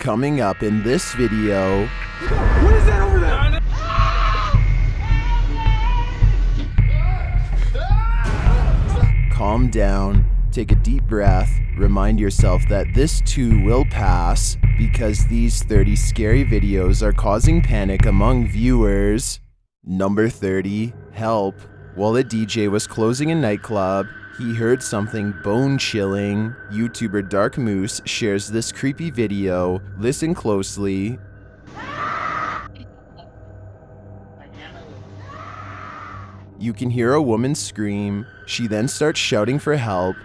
Coming up in this video... What is that over there? Calm down, take a deep breath, remind yourself that this too will pass, because these 30 scary videos are causing panic among viewers. Number 30, help. While a DJ was closing a nightclub, he heard something bone-chilling. YouTuber Dark Moose shares this creepy video. Listen closely. You can hear a woman scream. She then starts shouting for help.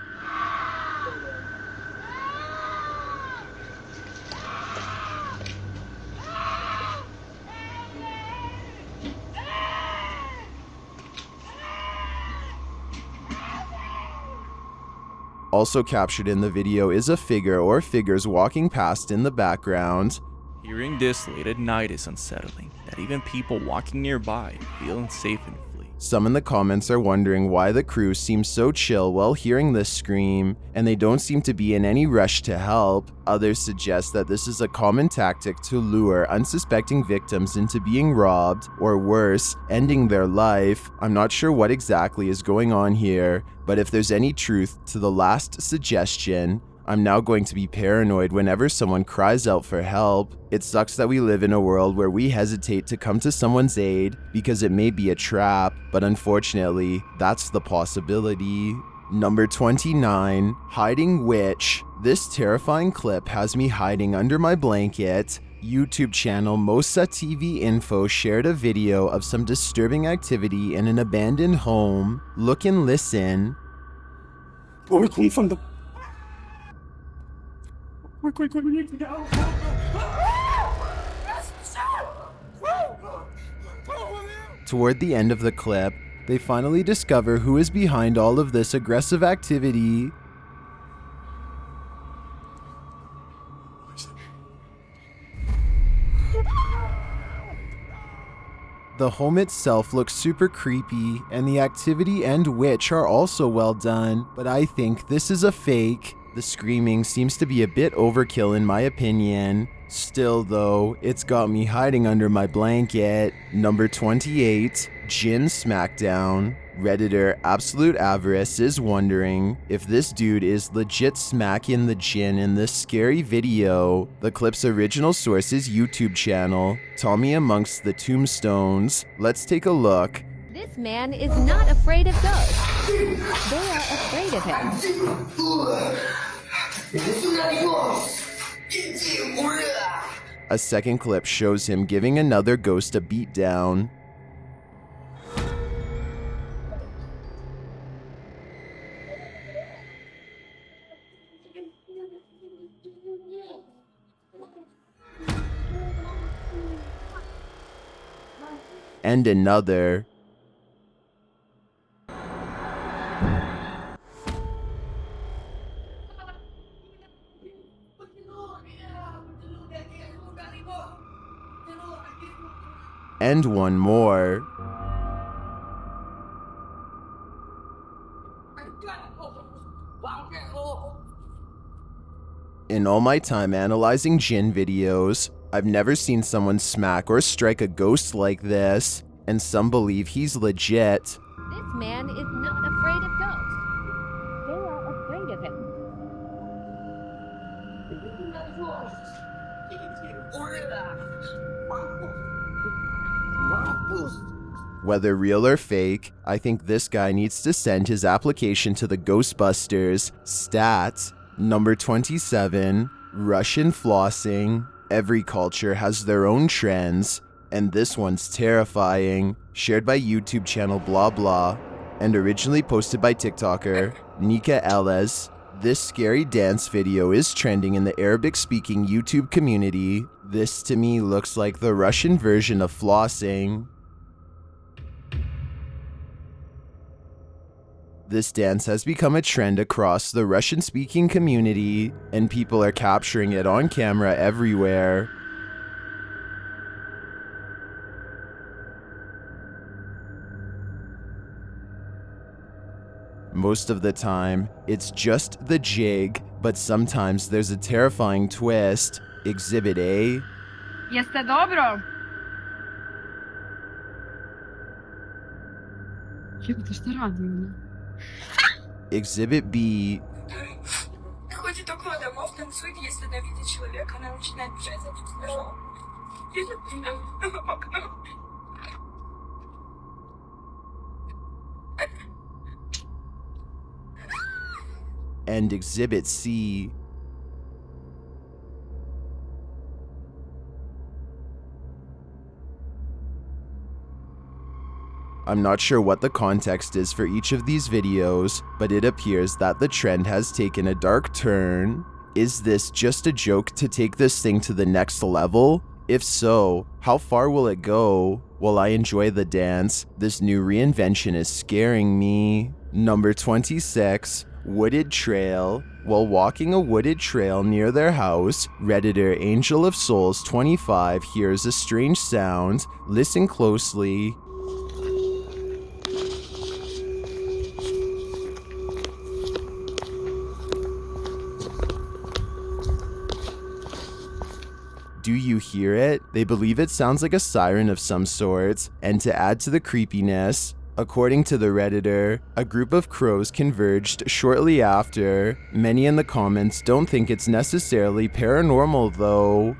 Also captured in the video is a figure or figures walking past in the background. Hearing this late at night is unsettling, that even people walking nearby feel unsafe and flee. Some in the comments are wondering why the crew seems so chill while hearing this scream, and they don't seem to be in any rush to help. Others suggest that this is a common tactic to lure unsuspecting victims into being robbed, or worse, ending their life. I'm not sure what exactly is going on here, but if there's any truth to the last suggestion, I'm now going to be paranoid whenever someone cries out for help. It sucks that we live in a world where we hesitate to come to someone's aid because it may be a trap, but unfortunately, that's the possibility. Number 29, hiding witch. This terrifying clip has me hiding under my blanket. YouTube channel Mosa TV Info shared a video of some disturbing activity in an abandoned home. Look and listen. Quick, we need to go. Toward the end of the clip, they finally discover who is behind all of this aggressive activity. The home itself looks super creepy, and the activity and witch are also well done, but I think this is a fake. The screaming seems to be a bit overkill in my opinion. Still though, it's got me hiding under my blanket. Number 28, Jinn Smackdown. Redditor Absolute Avarice is wondering if this dude is legit smacking the Jinn in this scary video. The clip's original source is YouTube channel, Tommy Amongst the Tombstones. Let's take a look. This man is not afraid of ghosts. They are afraid of him. A second clip shows him giving another ghost a beatdown. And another. And one more. In all my time analyzing Jinn videos, I've never seen someone smack or strike a ghost like this, and some believe he's legit. This man is not afraid of ghosts. They are afraid of him. Whether real or fake, I think this guy needs to send his application to the Ghostbusters. Stat. Number 27, Russian flossing. Every culture has their own trends, and this one's terrifying. Shared by YouTube channel Blah Blah, and originally posted by TikToker Nika Elez. This scary dance video is trending in the Arabic-speaking YouTube community. This to me looks like the Russian version of flossing. This dance has become a trend across the Russian-speaking community, and people are capturing it on camera everywhere. Most of the time, it's just the jig, but sometimes there's a terrifying twist. Exhibit A, Jeste dobro? Jebote, šta radi ona? Exhibit B, Ходит около домов, танцует, если она видит человека, она начинает бежать за ним сначала. and Exhibit C. I'm not sure what the context is for each of these videos, but it appears that the trend has taken a dark turn. Is this just a joke to take this thing to the next level? If so, how far will it go? While I enjoy the dance, this new reinvention is scaring me. Number 26, Wooded Trail. While walking a wooded trail near their house, Redditor Angel of Souls 25 hears a strange sound. Listen closely. Do you hear it? They believe it sounds like a siren of some sort, and to add to the creepiness, according to the Redditor, a group of crows converged shortly after. Many in the comments don't think it's necessarily paranormal though.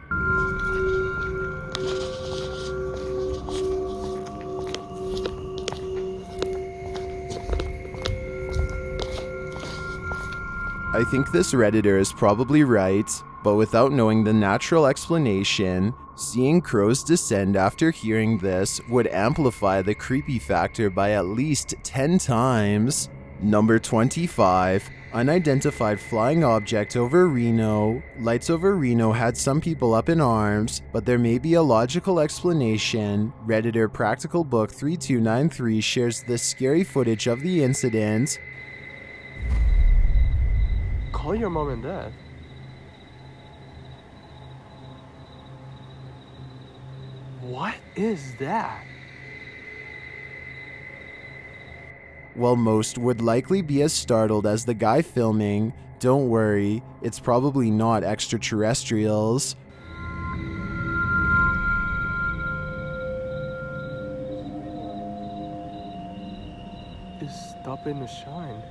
I think this Redditor is probably right, but without knowing the natural explanation, seeing crows descend after hearing this would amplify the creepy factor by at least 10 times. Number 25, unidentified flying object over Reno. Lights over Reno had some people up in arms, but there may be a logical explanation. Redditor Practical Book 3293 shares this scary footage of the incident. Call your mom and dad. What is that? While most would likely be as startled as the guy filming, don't worry, it's probably not extraterrestrials. It's stopping to shine.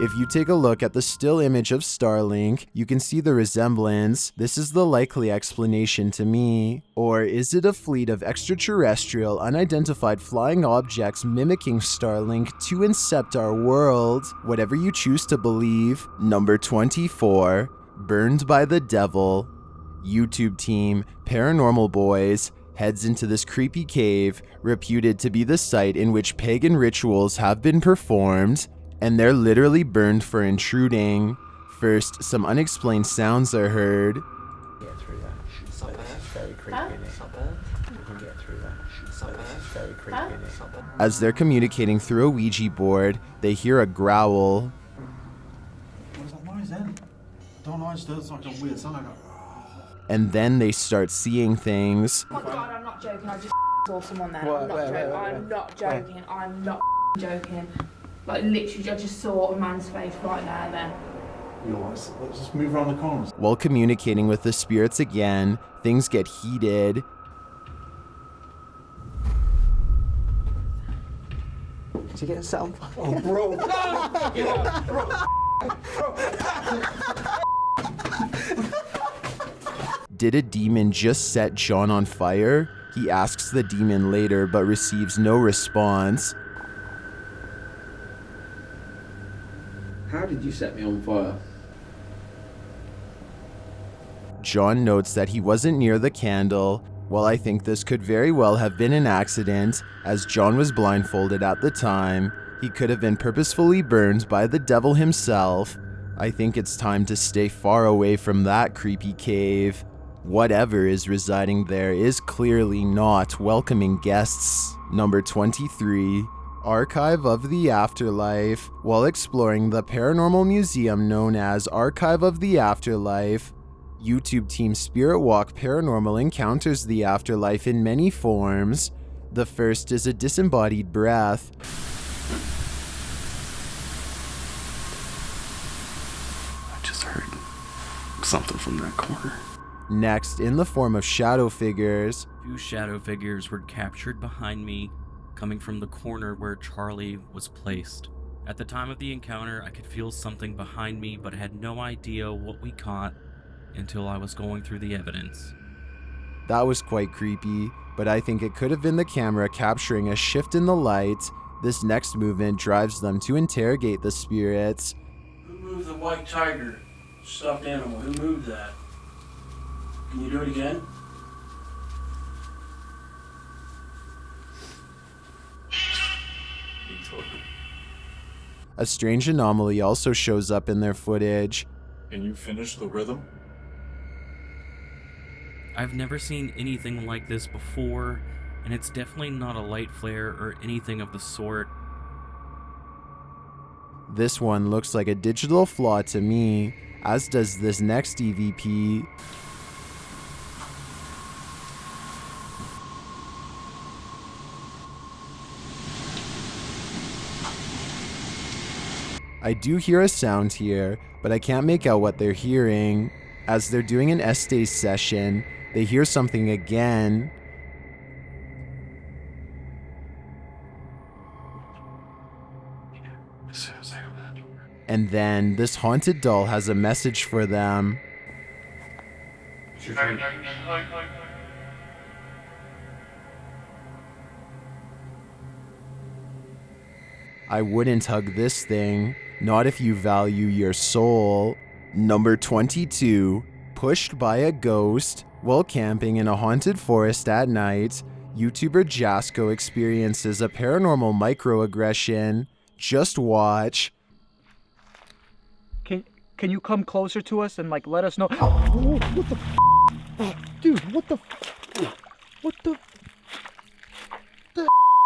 If you take a look at the still image of Starlink, you can see the resemblance. This is the likely explanation to me. Or is it a fleet of extraterrestrial, unidentified flying objects mimicking Starlink to incept our world? Whatever you choose to believe. Number 24, Burned by the Devil. YouTube team, Paranormal Boys, heads into this creepy cave, reputed to be the site in which pagan rituals have been performed, and they're literally burned for intruding. First, some unexplained sounds are heard. Get through that. This is very creepy. We can get through that. This is very creepy. As they're communicating through a Ouija board, they hear a growl. What is that noise then? I don't know, it's just like a weird sound. I go, And then they start seeing things. Oh my god, I'm not joking. I just saw someone there. I'm not joking. I'm not joking. Like literally, I just saw a man's face right there and then. you know, let's just move around the corners. While communicating with the spirits again, things get heated. Did you get a cell phone? Oh, bro. Did a demon just set John on fire? He asks the demon later but receives no response. How did you set me on fire? John notes that he wasn't near the candle. While I think this could very well have been an accident, as John was blindfolded at the time, he could have been purposefully burned by the devil himself. I think it's time to stay far away from that creepy cave. Whatever is residing there is clearly not welcoming guests. Number 23. Archive of the Afterlife. While exploring the paranormal museum known as Archive of the Afterlife, YouTube team Spirit Walk Paranormal encounters the afterlife in many forms. The first is a disembodied breath. I just heard something from that corner. Next, in the form of shadow figures, 2 shadow figures were captured behind me, coming from the corner where Charlie was placed. At the time of the encounter, I could feel something behind me, but I had no idea what we caught until I was going through the evidence. that was quite creepy, but I think it could have been the camera capturing a shift in the light. This next movement drives them to interrogate the spirits. Who moved the white tiger? Stuffed animal. Who moved that? Can you do it again? A strange anomaly also shows up in their footage. Can you finish the rhythm? I've never seen anything like this before, and it's definitely not a light flare or anything of the sort. This one looks like a digital flaw to me, as does this next EVP. I do hear a sound here, but I can't make out what they're hearing. As they're doing an Estes session, they hear something again. And then this haunted doll has a message for them. I wouldn't hug this thing, not if you value your soul. Number 22, pushed by a ghost while camping in a haunted forest at night. YouTuber Jasko experiences a paranormal microaggression. Just watch. Can you come closer to us and like let us know? Oh, what the dude, what the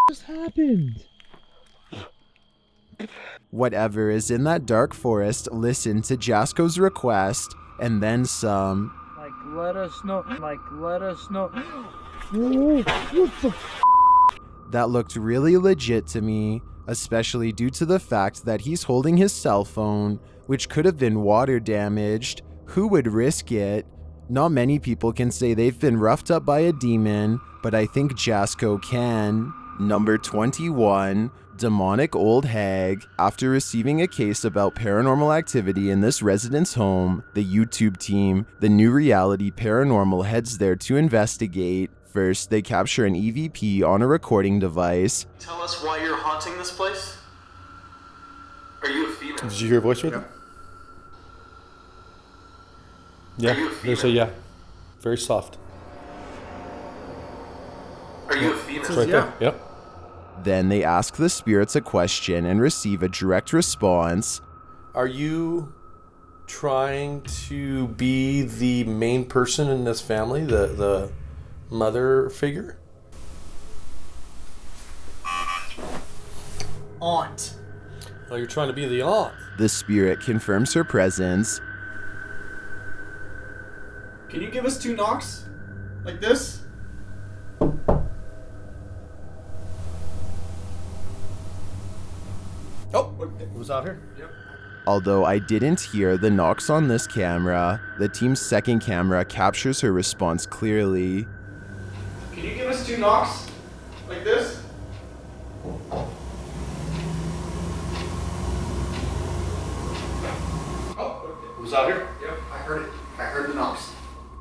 just happened? Whatever is in that dark forest, listen to Jasko's request and then some. Like let us know. Oh, what the That looked really legit to me, especially due to the fact that he's holding his cell phone, which could have been water damaged. Who would risk it? Not many people can say they've been roughed up by a demon, but I think Jasko can. Number 21, demonic old hag. After receiving a case about paranormal activity in this resident's home, the YouTube team, the New Reality Paranormal, heads there to investigate. First, they capture an EVP on a recording device. Tell us why you're haunting this place? Are you a female? Did you hear a voice with it? Yeah, there's a yeah. Very soft. Are you a female? It's right there, yep. Then they ask the spirits a question and receive a direct response. Are you trying to be the main person in this family, the mother figure? Aunt. Oh, you're trying to be the aunt. The spirit confirms her presence. Can you give us 2 knocks? Like this? Oh, it was out here? Yep. Although I didn't hear the knocks on this camera, the team's second camera captures her response clearly. Can you give us 2 knocks? Like this? Oh, it was out here? Yep, I heard it. I heard the knocks.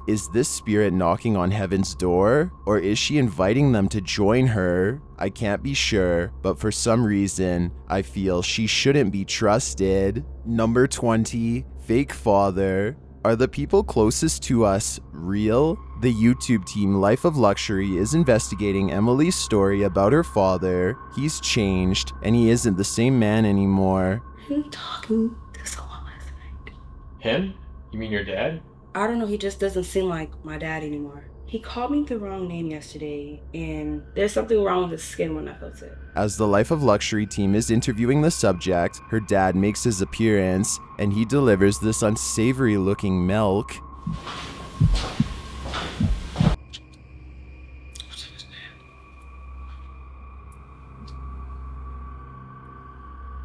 Is this spirit knocking on heaven's door? Or is she inviting them to join her? I can't be sure, but for some reason, I feel she shouldn't be trusted. Number 20, fake father. Are the people closest to us real? The YouTube team Life of Luxury is investigating Emily's story about her father. He's changed, and he isn't the same man anymore. Who are you talking to so long last night? Him? You mean your dad? I don't know, he just doesn't seem like my dad anymore. He called me the wrong name yesterday, and there's something wrong with his skin when I felt it. As the Life of Luxury team is interviewing the subject, her dad makes his appearance, and he delivers this unsavory looking milk.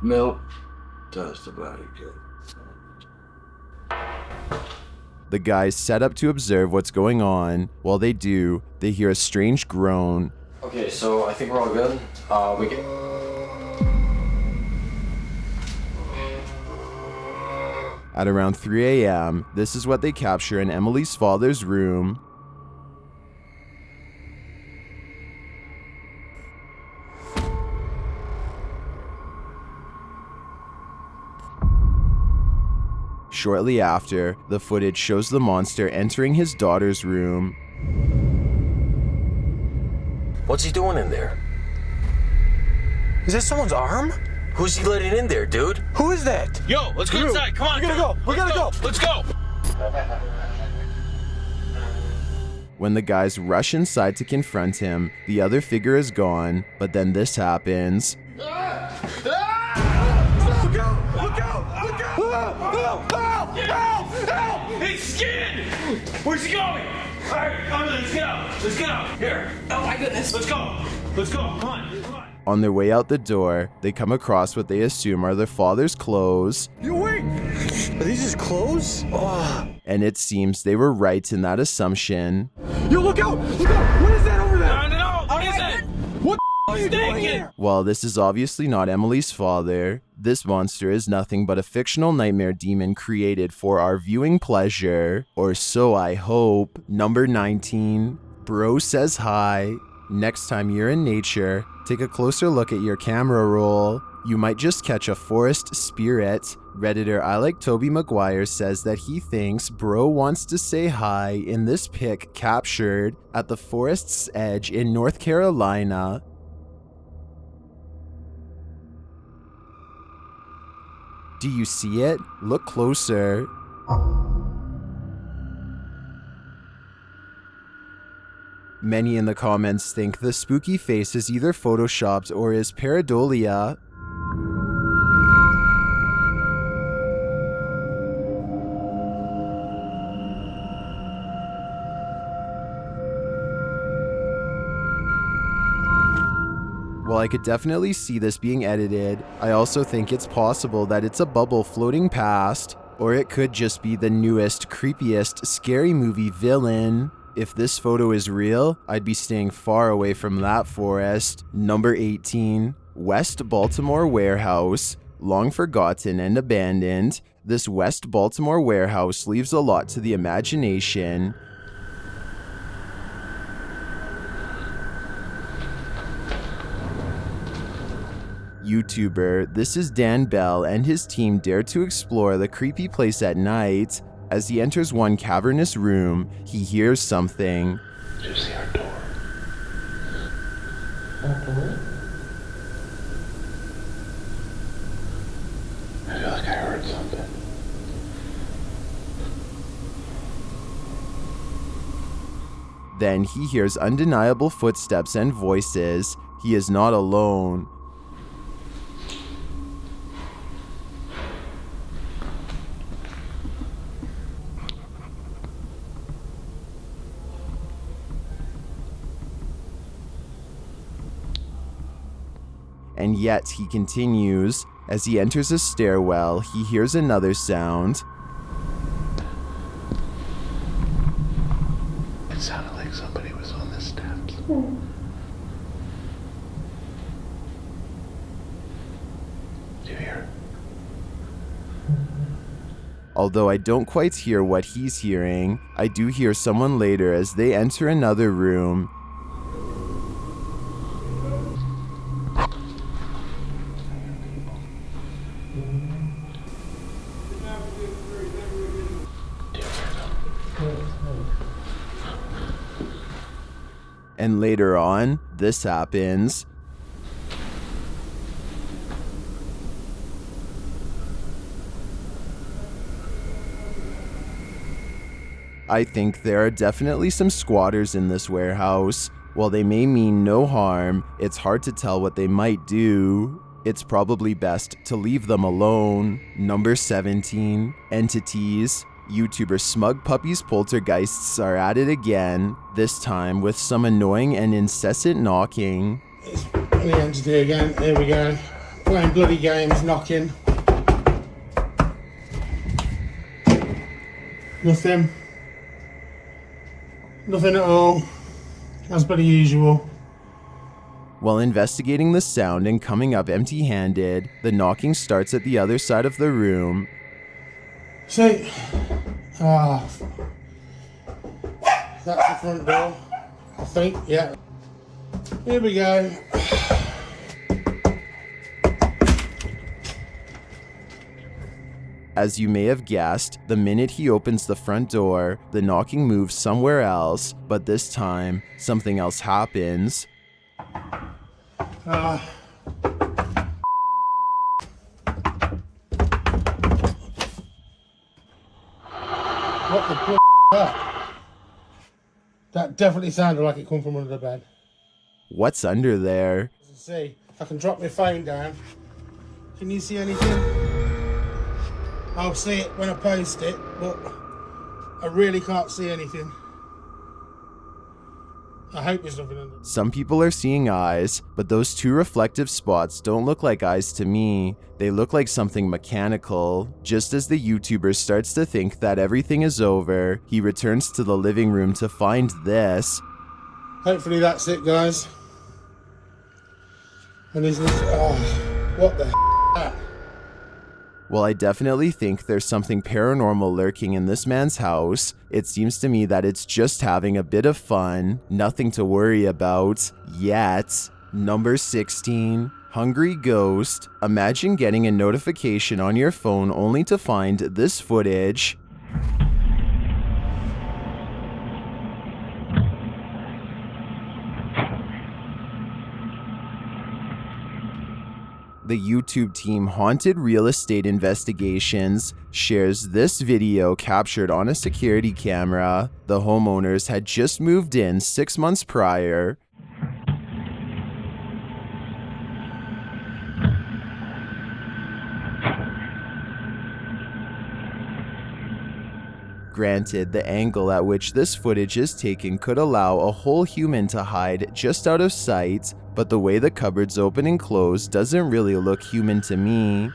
Milk does the body good. The guys set up to observe what's going on. While they do, they hear a strange groan. Okay, so I think we're all good. We can... At around 3 a.m., this is what they capture in Emily's father's room. Shortly after, the footage shows the monster entering his daughter's room. What's he doing in there? Is that someone's arm? Who's he letting in there, dude? Who is that? Yo, let's go inside. Come on. We gotta go. We gotta go. Let's go. When the guys rush inside to confront him, the other figure is gone, but then this happens. Look out! Look out! Look out! Help! Help! Help! Help! It's Skin! Where's he going? All right, let's get out. Let's get out. Here. Oh my goodness. Let's go. Let's go. Come on. Come on. On their way out the door, they come across what they assume are their father's clothes. You wait! Are these his clothes? Oh. And it seems they were right in that assumption. Yo, look out! Look out! What is that over there? No. What is it? What the are you doing here? While this is obviously not Emily's father, this monster is nothing but a fictional nightmare demon created for our viewing pleasure. Or so I hope. Number 19. Bro says hi. Next time you're in nature, take a closer look at your camera roll. You might just catch a forest spirit. Redditor I Like Toby Maguire says that he thinks Bro wants to say hi in this pic captured at the forest's edge in North Carolina. Do you see it? Look closer. Many in the comments think the spooky face is either photoshopped or is pareidolia. While I could definitely see this being edited, I also think it's possible that it's a bubble floating past, or it could just be the newest, creepiest, scary movie villain. If this photo is real, I'd be staying far away from that forest. Number 18. West Baltimore warehouse. Long forgotten and abandoned, this West Baltimore warehouse leaves a lot to the imagination. YouTuber, this is Dan Bell and his team dare to explore the creepy place at night. As he enters one cavernous room, he hears something. Did you see our door? Our door? I feel like I heard something. Then he hears undeniable footsteps and voices. He is not alone. And yet he continues. As he enters a stairwell, he hears another sound. It sounded like somebody was on the steps. Do you hear it? Although I don't quite hear what he's hearing, I do hear someone later as they enter another room. And later on, this happens. I think there are definitely some squatters in this warehouse. While they may mean no harm, it's hard to tell what they might do. It's probably best to leave them alone. Number 17. Entities. YouTuber Smug Puppy's poltergeists are at it again, this time with some annoying and incessant knocking. The entity again, here we go. Playing bloody games, knocking. Nothing. Nothing at all. As per the usual. While investigating the sound and coming up empty-handed, the knocking starts at the other side of the room. See, that's the front door, I think, yeah. Here we go. As you may have guessed, the minute he opens the front door, the knocking moves somewhere else, but this time, something else happens. What the f*** that? That definitely sounded like it come from under the bed. What's under there? See, I can drop my phone down. Can you see anything? I'll see it when I post it, but I really can't see anything. I hope there's nothing under. Some people are seeing eyes, but those two reflective spots don't look like eyes to me. They look like something mechanical. Just as the YouTuber starts to think that everything is over, he returns to the living room to find this. Hopefully that's it, guys. And there's this, what the that? Well, I definitely think there's something paranormal lurking in this man's house. It seems to me that it's just having a bit of fun, nothing to worry about, yet. Number 16, Hungry Ghost. Imagine getting a notification on your phone only to find this footage. The YouTube team Haunted Real Estate Investigations shares this video captured on a security camera. The homeowners had just moved in 6 months prior. Granted, the angle at which this footage is taken could allow a whole human to hide just out of sight, but the way the cupboards open and close doesn't really look human to me.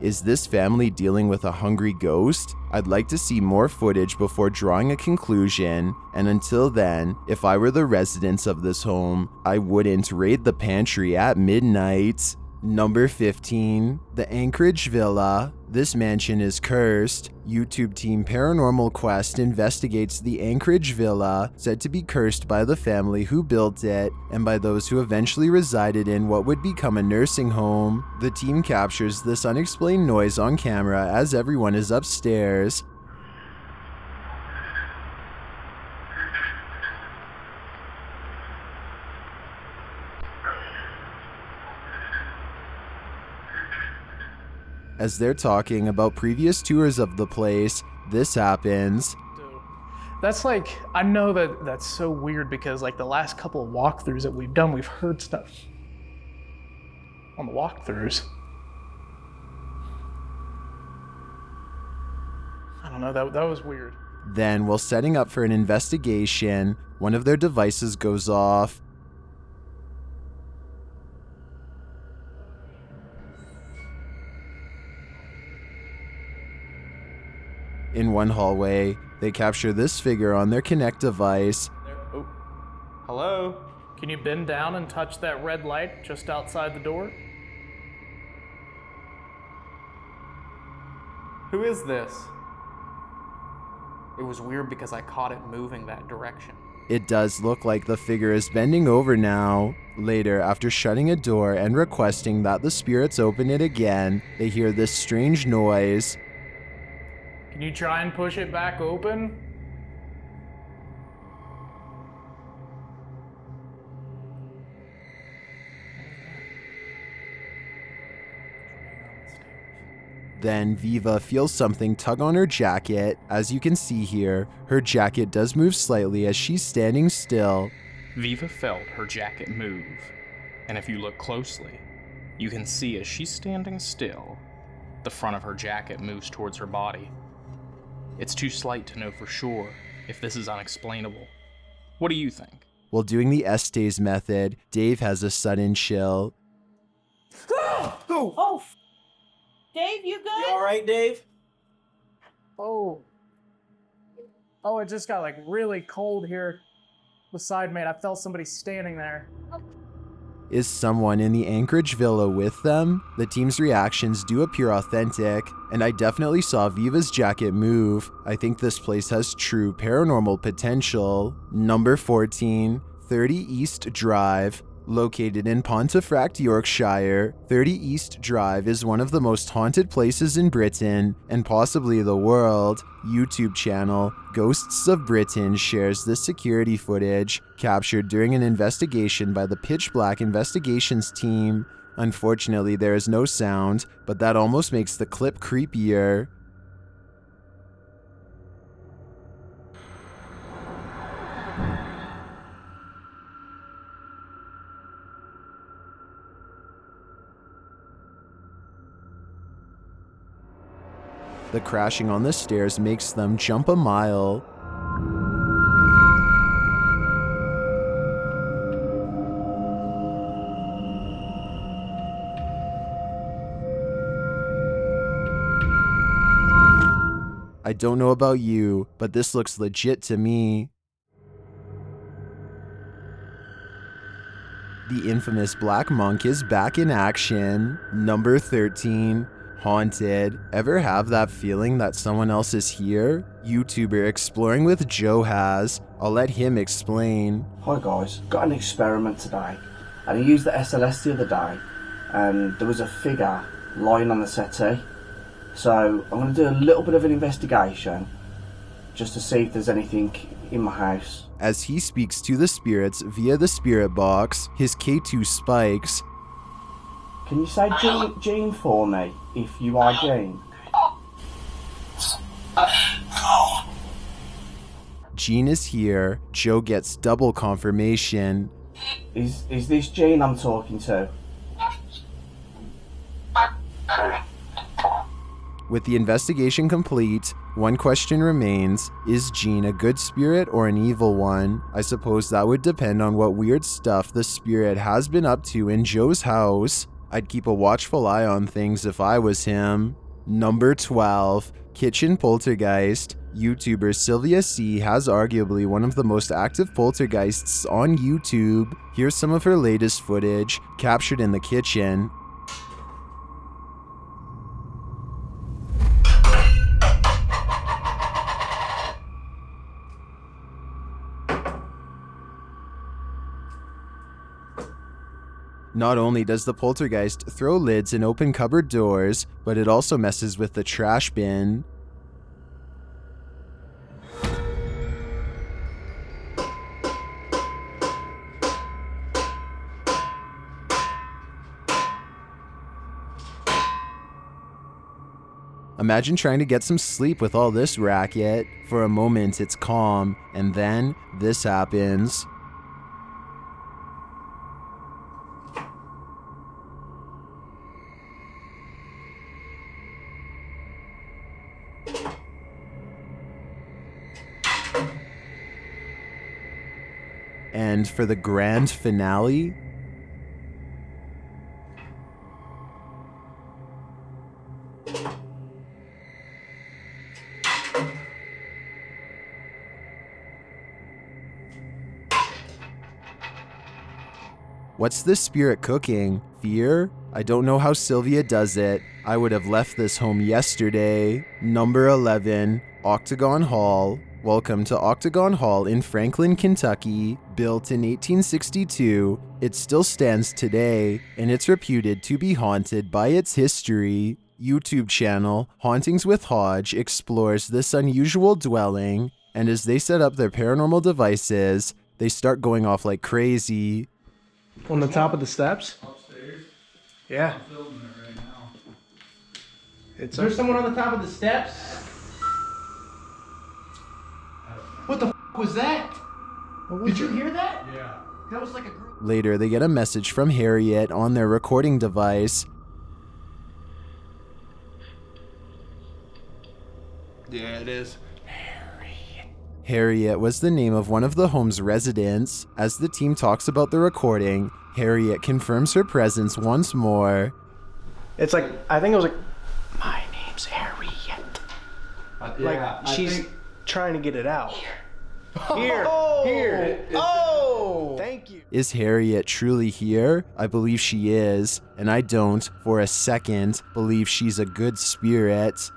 Is this family dealing with a hungry ghost? I'd like to see more footage before drawing a conclusion, and until then, if I were the residents of this home, I wouldn't raid the pantry at midnight. Number 15, the Anchorage Villa. This mansion is cursed. YouTube team Paranormal Quest investigates the Anchorage Villa, said to be cursed by the family who built it and by those who eventually resided in what would become a nursing home. The team captures this unexplained noise on camera as everyone is upstairs. As they're talking about previous tours of the place, this happens. That's like, I know that that's so weird because like the last couple of walkthroughs that we've done, we've heard stuff on the walkthroughs. I don't know, that was weird. Then, while setting up for an investigation, one of their devices goes off. In one hallway, they capture this figure on their Kinect device. Oh. Hello? Can you bend down and touch that red light just outside the door? Who is this? It was weird because I caught it moving that direction. It does look like the figure is bending over now. Later, after shutting a door and requesting that the spirits open it again, they hear this strange noise. Can you try and push it back open? Then Viva feels something tug on her jacket. As you can see here, her jacket does move slightly as she's standing still. Viva felt her jacket move, and if you look closely, you can see as she's standing still, the front of her jacket moves towards her body. It's too slight to know for sure if this is unexplainable. What do you think? While doing the Estes method, Dave has a sudden chill. Oh, Dave, you good? You alright, Dave? Oh, it just got like really cold here beside me, and I felt somebody standing there. Is someone in the Anchorage villa with them? The team's reactions do appear authentic, and I definitely saw Viva's jacket move. I think this place has true paranormal potential. Number 14, 30 East Drive. Located in Pontefract, Yorkshire, 30 East Drive is one of the most haunted places in Britain and possibly the world. YouTube channel Ghosts of Britain shares this security footage captured during an investigation by the Pitch Black Investigations team. Unfortunately, there is no sound, but that almost makes the clip creepier. The crashing on the stairs makes them jump a mile. I don't know about you, but this looks legit to me. The infamous Black Monk is back in action. Number 13. Haunted. Ever have that feeling that someone else is here? YouTuber Exploring with Joe has. I'll let him explain. Hi guys, got an experiment today, and I used the SLS the other day, and there was a figure lying on the settee. So I'm going to do a little bit of an investigation, just to see if there's anything in my house. As he speaks to the spirits via the spirit box, his K2 spikes. Can you say Jean for me, if you are Jean? Jean is here. Joe gets double confirmation. Is this Jean I'm talking to? With the investigation complete, one question remains. Is Jean a good spirit or an evil one? I suppose that would depend on what weird stuff the spirit has been up to in Joe's house. I'd keep a watchful eye on things if I was him. Number 12, Kitchen Poltergeist. YouTuber Sylvia C has arguably one of the most active poltergeists on YouTube. Here's some of her latest footage, captured in the kitchen. Not only does the poltergeist throw lids and open cupboard doors, but it also messes with the trash bin. Imagine trying to get some sleep with all this racket. For a moment it's calm, and then this happens. And for the grand finale, what's this spirit cooking? Fear? I don't know how Sylvia does it. I would have left this home yesterday. Number 11, Octagon Hall. Welcome to Octagon Hall in Franklin, Kentucky. Built in 1862, it still stands today, and it's reputed to be haunted by its history. YouTube channel Hauntings with Hodge explores this unusual dwelling, and as they set up their paranormal devices, they start going off like crazy. On the top of the steps? Upstairs? Yeah. I'm filming it right now. It's There's someone on the top of the steps? What the f was that? Did you hear that? Yeah. That was like a group. Later, they get a message from Harriet on their recording device. Yeah, it is. Harriet was the name of one of the home's residents. As the team talks about the recording, Harriet confirms her presence once more. It's like, I think it was like, my name's Harriet. Like, she's trying to get it out. Here. Oh, thank you. Is Harriet truly here? I believe she is, and I don't, for a second, believe she's a good spirit.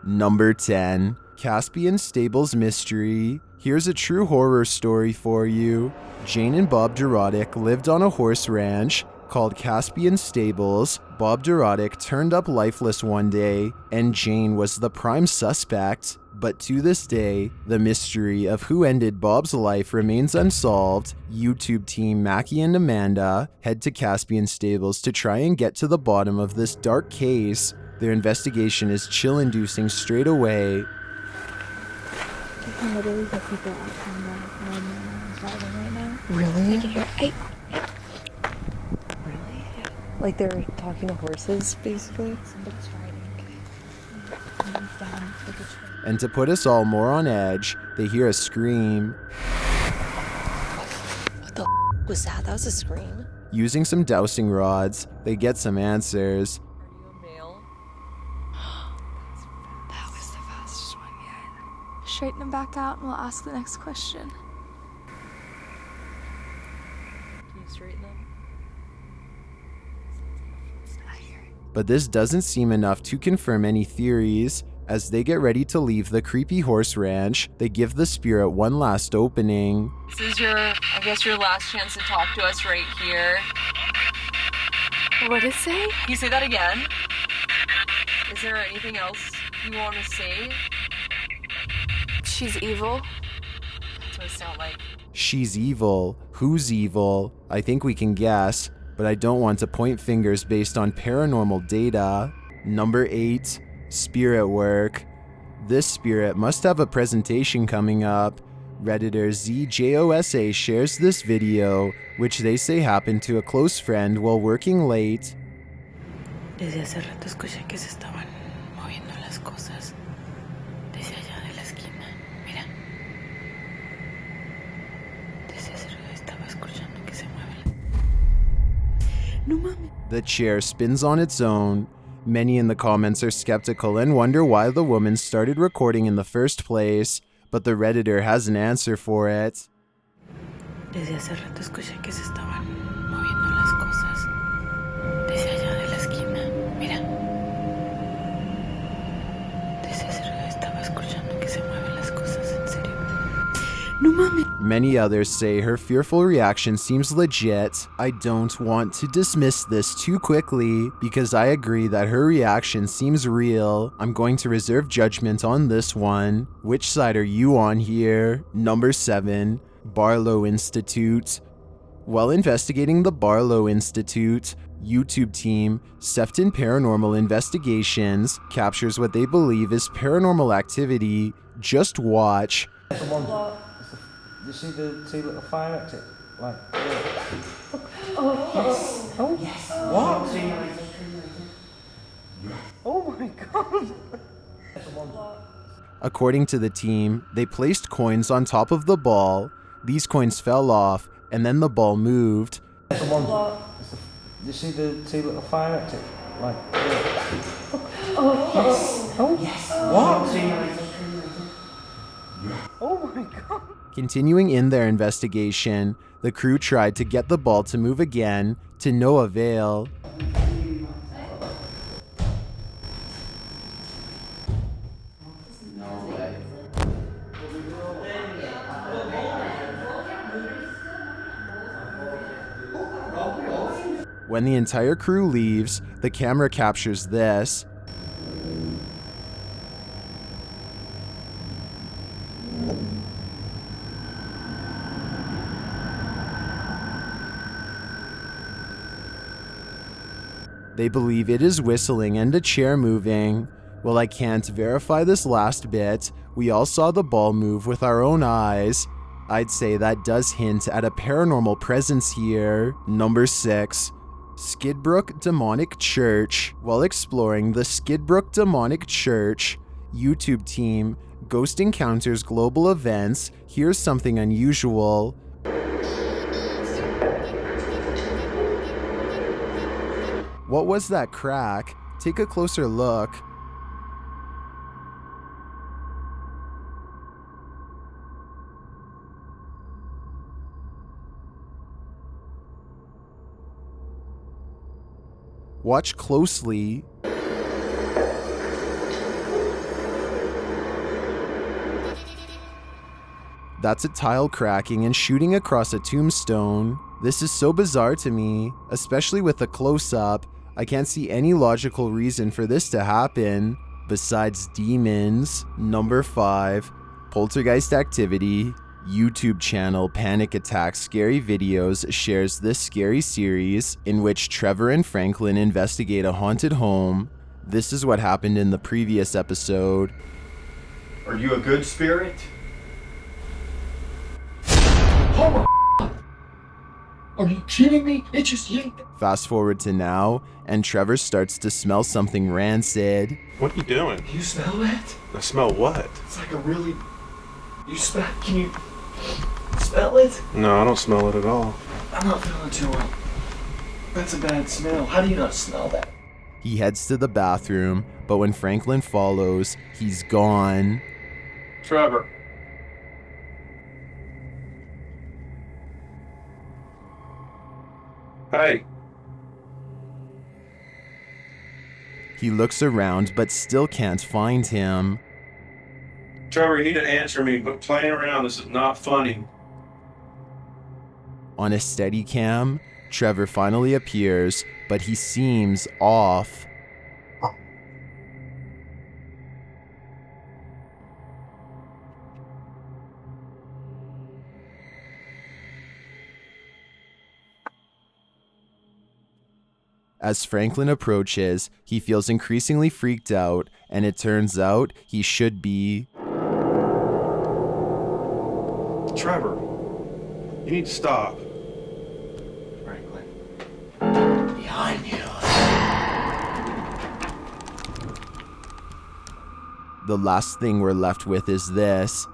Number 10. Caspian Stables Mystery. Here's a true horror story for you. Jane and Bob Dorodic lived on a horse ranch called Caspian Stables. Bob Dorodic turned up lifeless one day, and Jane was the prime suspect. But to this day, the mystery of who ended Bob's life remains unsolved. YouTube team Mackie and Amanda head to Caspian Stables to try and get to the bottom of this dark case. Their investigation is chill-inducing straight away. You can literally hear people out on the driving right now. Really? You can hear, hey. Really? Yeah. Like they're talking to horses, basically? Somebody's riding. Somebody's down with the tree. And to put us all more on edge, they hear a scream. What the was that? That was a scream. Using some dowsing rods, they get some answers. That was the fastest one yet. Straighten them back out and we'll ask the next question. Can you straighten them? But this doesn't seem enough to confirm any theories. As they get ready to leave the creepy horse ranch, they give the spirit one last opening. This is your, I guess, your last chance to talk to us right here. What did it say? Can you say that again? Is there anything else you want to say? She's evil. That's what it sounds like. She's evil. Who's evil? I think we can guess, but I don't want to point fingers based on paranormal data. Number 8. Spirit work. This spirit must have a presentation coming up. Redditor ZJOSA shares this video, which they say happened to a close friend while working late. Desde hace rato escuché que se estaban moviendo las cosas desde allá de la esquina. Mira. Desde hace rato estaba escuchando que se mueven. No mames. The chair spins on its own. Many in the comments are skeptical and wonder why the woman started recording in the first place, but the Redditor has an answer for it. Desde hace rato escuché que se estaban moviendo las cosas desde allá de la esquina. Mira. Desde hace rato estaba escuchando que se mueven las cosas, en serio. No mames. Many others say her fearful reaction seems legit. I don't want to dismiss this too quickly because I agree that her reaction seems real. I'm going to reserve judgment on this one. Which side are you on here? Number 7. Barlow Institute. While investigating the Barlow Institute, YouTube team Sefton Paranormal Investigations captures what they believe is paranormal activity. Just watch. You see the two little fire exit? Like, Oh, yes. What? Oh my god. According to the team, they placed coins on top of the ball. These coins fell off, and then the ball moved. You see the two little fire exit? Like, Oh, yes. What? Oh my god. Continuing in their investigation, the crew tried to get the ball to move again, to no avail. When the entire crew leaves, the camera captures this. They believe it is whistling and a chair moving. While I can't verify this last bit, we all saw the ball move with our own eyes. I'd say that does hint at a paranormal presence here. Number 6. Skidbrook Demonic Church. While exploring the Skidbrook Demonic Church, YouTube team Ghost Encounters Global Events, here's something unusual. What was that crack? Take a closer look. Watch closely. That's a tile cracking and shooting across a tombstone. This is so bizarre to me, especially with the close-up. I can't see any logical reason for this to happen, besides demons. Number 5, poltergeist activity. YouTube channel Panic Attack Scary Videos shares this scary series in which Trevor and Franklin investigate a haunted home. This is what happened in the previous episode. Are you a good spirit? Oh my! Are you kidding me? It just yanked. Fast forward to now, and Trevor starts to smell something rancid. What are you doing? You smell that? I smell what? It's like a really... You smell... Can you... smell it? No, I don't smell it at all. I'm not feeling too well. That's a bad smell. How do you not smell that? He heads to the bathroom, but when Franklin follows, he's gone. Trevor. Hey. He looks around, but still can't find him. Trevor, you need to answer me, but playing around, this is not funny. On a Steadicam, Trevor finally appears, but he seems off. As Franklin approaches, he feels increasingly freaked out, and it turns out he should be... Trevor, you need to stop. Franklin. Behind you. The last thing we're left with is this.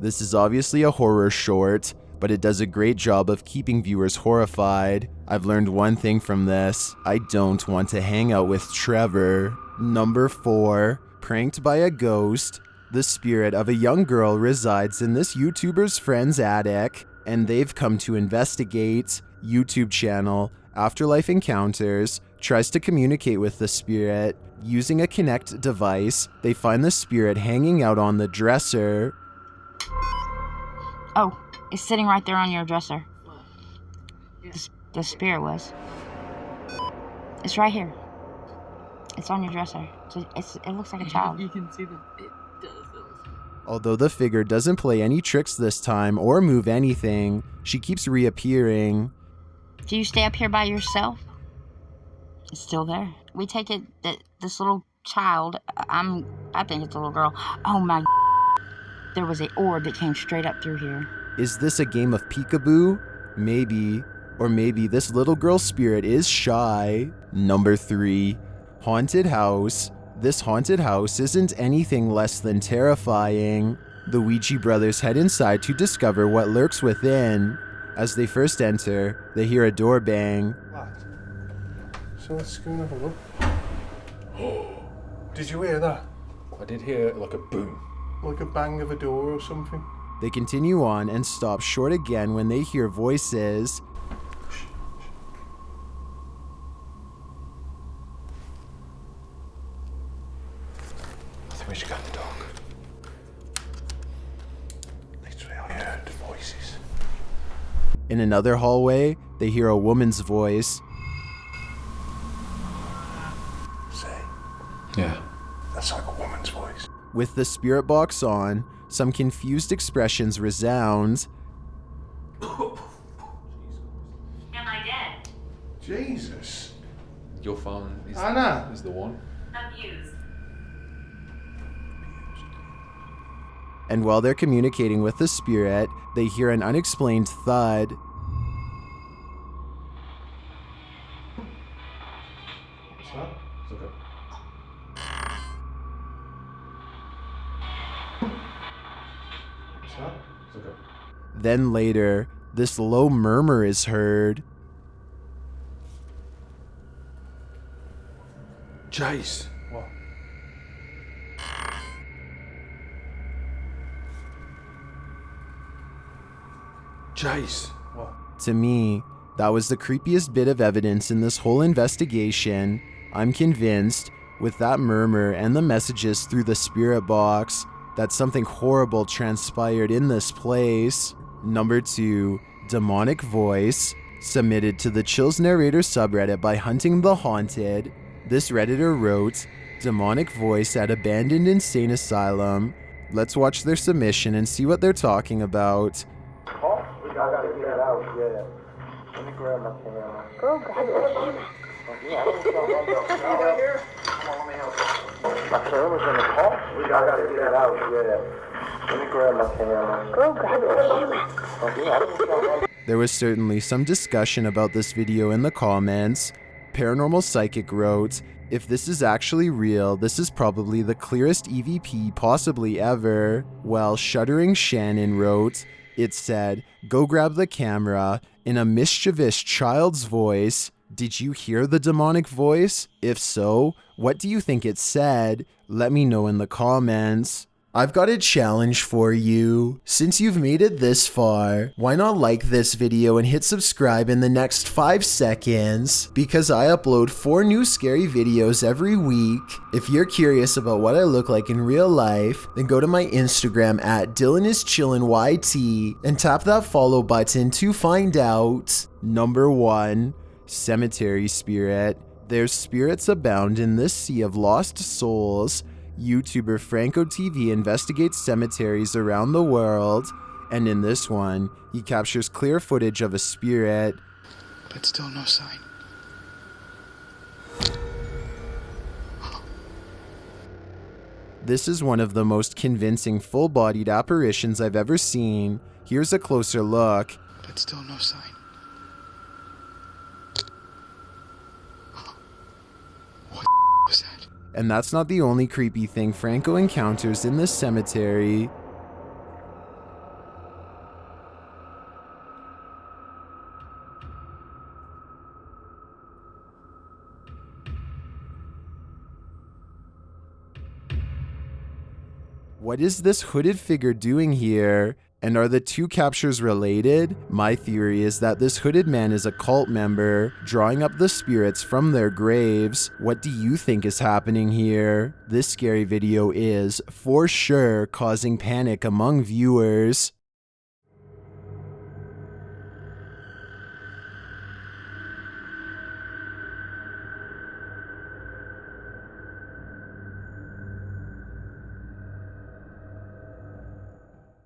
This is obviously a horror short, but it does a great job of keeping viewers horrified. I've learned one thing from this: I don't want to hang out with Trevor. Number 4, pranked by a ghost. The spirit of a young girl resides in this YouTuber's friend's attic, and they've come to investigate. YouTube channel Afterlife Encounters tries to communicate with the spirit. Using a Kinect device, they find the spirit hanging out on the dresser. Oh, it's sitting right there on your dresser. The spirit was. It's right here. It's on your dresser. It looks like a child. You can see them. It does. Although the figure doesn't play any tricks this time or move anything, she keeps reappearing. Do you stay up here by yourself? It's still there. We take it that this little child, I think it's a little girl. Oh my, there was an orb that came straight up through here. Is this a game of peekaboo? Maybe. Or maybe this little girl spirit is shy. Number 3, haunted house. This haunted house isn't anything less than terrifying. The Ouija brothers head inside to discover what lurks within. As they first enter, they hear a door bang. So let's go and have a look. Did you hear that? I did hear like a boom. Like a bang of a door or something? They continue on and stop short again when they hear voices. I think we should go in the dark. Literally, I heard voices. In another hallway, they hear a woman's voice. Say. Yeah. That's like a woman's voice. With the spirit box on, some confused expressions resound. Am I dead? Jesus. Your phone is, Anna. is the one. Abused. And while they're communicating with the spirit, they hear an unexplained thud. Then later, this low murmur is heard. Jace. What? Jace. What? To me, that was the creepiest bit of evidence in this whole investigation. I'm convinced, with that murmur and the messages through the spirit box, that something horrible transpired in this place. Number 2, demonic voice, submitted to the Chills Narrator subreddit by Hunting the Haunted. This redditor wrote, demonic voice at abandoned insane asylum. Let's watch their submission and see what they're talking about. Oh, I gotta get it out, yeah. Let me grab my camera. Go grab your camera. Yeah, I don't know. Here. Come on, let me help you. My camera's in the car. I gotta get it out, yeah. Let me grab my camera. Go grab your camera. Yeah, I don't know. There was certainly some discussion about this video in the comments. Paranormal Psychic wrote, if this is actually real, this is probably the clearest EVP possibly ever. While Shuddering Shannon wrote, it said, go grab the camera, in a mischievous child's voice. Did you hear the demonic voice? If so, what do you think it said? Let me know in the comments. I've got a challenge for you. Since you've made it this far, why not like this video and hit subscribe in the next 5 seconds? Because I upload 4 new scary videos every week. If you're curious about what I look like in real life, then go to my Instagram at DylanIsChillinYT and tap that follow button to find out. Number 1, cemetery spirit. There's spirits abound in this sea of lost souls. YouTuber Franco TV investigates cemeteries around the world, and in this one, he captures clear footage of a spirit. But still no sign. This is one of the most convincing full-bodied apparitions I've ever seen. Here's a closer look. But still no sign. What was that? And that's not the only creepy thing Franco encounters in this cemetery. What is this hooded figure doing here? And are the 2 captures related? My theory is that this hooded man is a cult member, drawing up the spirits from their graves. What do you think is happening here? This scary video is, for sure, causing panic among viewers.